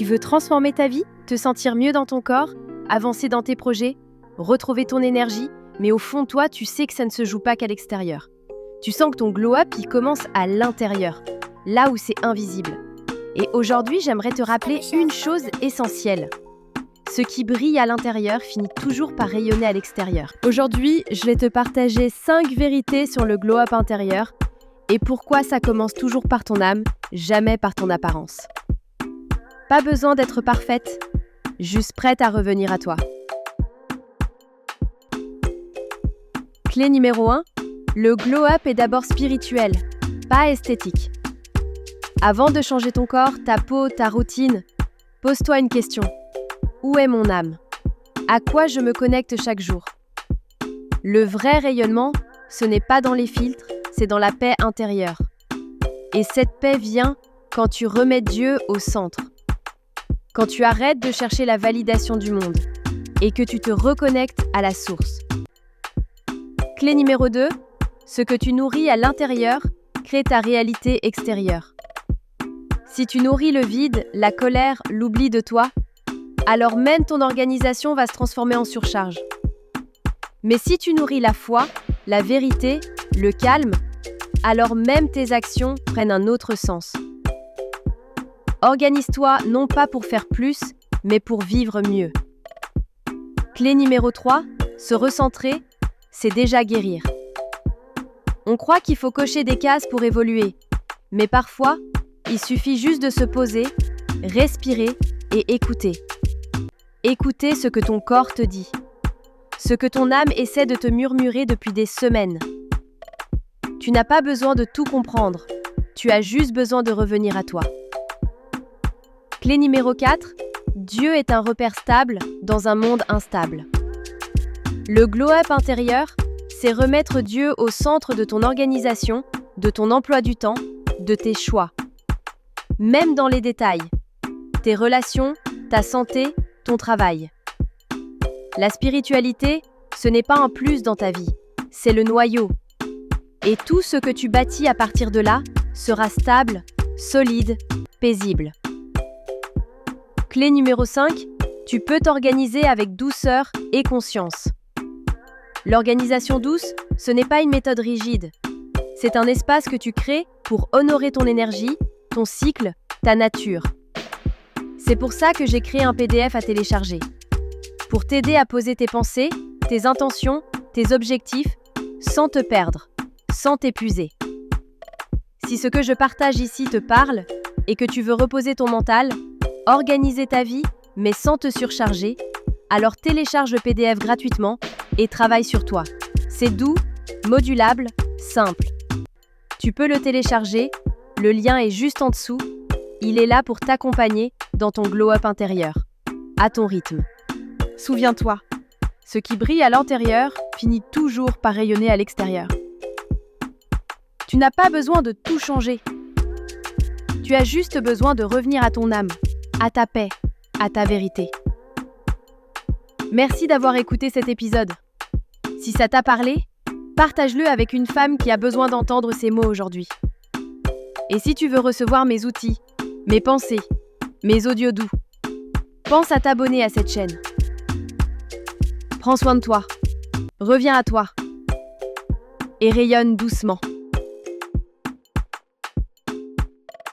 Tu veux transformer ta vie, te sentir mieux dans ton corps, avancer dans tes projets, retrouver ton énergie, mais au fond de toi, tu sais que ça ne se joue pas qu'à l'extérieur. Tu sens que ton glow-up, il commence à l'intérieur, là où c'est invisible. Et aujourd'hui, j'aimerais te rappeler une chose essentielle. Ce qui brille à l'intérieur finit toujours par rayonner à l'extérieur. Aujourd'hui, je vais te partager 5 vérités sur le glow-up intérieur et pourquoi ça commence toujours par ton âme, jamais par ton apparence. Pas besoin d'être parfaite, juste prête à revenir à toi. Clé numéro 1, le glow-up est d'abord spirituel, pas esthétique. Avant de changer ton corps, ta peau, ta routine, pose-toi une question. Où est mon âme? À quoi je me connecte chaque jour? Le vrai rayonnement, ce n'est pas dans les filtres, c'est dans la paix intérieure. Et cette paix vient quand tu remets Dieu au centre. Quand tu arrêtes de chercher la validation du monde et que tu te reconnectes à la source. Clé numéro 2, ce que tu nourris à l'intérieur crée ta réalité extérieure. Si tu nourris le vide, la colère, l'oubli de toi, alors même ton organisation va se transformer en surcharge. Mais si tu nourris la foi, la vérité, le calme, alors même tes actions prennent un autre sens. Organise-toi non pas pour faire plus, mais pour vivre mieux. Clé numéro 3, se recentrer, c'est déjà guérir. On croit qu'il faut cocher des cases pour évoluer, mais parfois, il suffit juste de se poser, respirer et écouter. Écouter ce que ton corps te dit, ce que ton âme essaie de te murmurer depuis des semaines. Tu n'as pas besoin de tout comprendre, tu as juste besoin de revenir à toi. Clé numéro 4, Dieu est un repère stable dans un monde instable. Le glow-up intérieur, c'est remettre Dieu au centre de ton organisation, de ton emploi du temps, de tes choix. Même dans les détails, tes relations, ta santé, ton travail. La spiritualité, ce n'est pas un plus dans ta vie, c'est le noyau. Et tout ce que tu bâtis à partir de là sera stable, solide, paisible. Clé numéro 5, tu peux t'organiser avec douceur et conscience. L'organisation douce, ce n'est pas une méthode rigide. C'est un espace que tu crées pour honorer ton énergie, ton cycle, ta nature. C'est pour ça que j'ai créé un PDF à télécharger. Pour t'aider à poser tes pensées, tes intentions, tes objectifs, sans te perdre, sans t'épuiser. Si ce que je partage ici te parle et que tu veux reposer ton mental, organiser ta vie, mais sans te surcharger, alors télécharge le PDF gratuitement et travaille sur toi. C'est doux, modulable, simple. Tu peux le télécharger, le lien est juste en dessous. Il est là pour t'accompagner dans ton glow-up intérieur, à ton rythme. Souviens-toi, ce qui brille à l'intérieur finit toujours par rayonner à l'extérieur. Tu n'as pas besoin de tout changer. Tu as juste besoin de revenir à ton âme, à ta paix, à ta vérité. Merci d'avoir écouté cet épisode. Si ça t'a parlé, partage-le avec une femme qui a besoin d'entendre ces mots aujourd'hui. Et si tu veux recevoir mes outils, mes pensées, mes audios doux, pense à t'abonner à cette chaîne. Prends soin de toi, reviens à toi et rayonne doucement.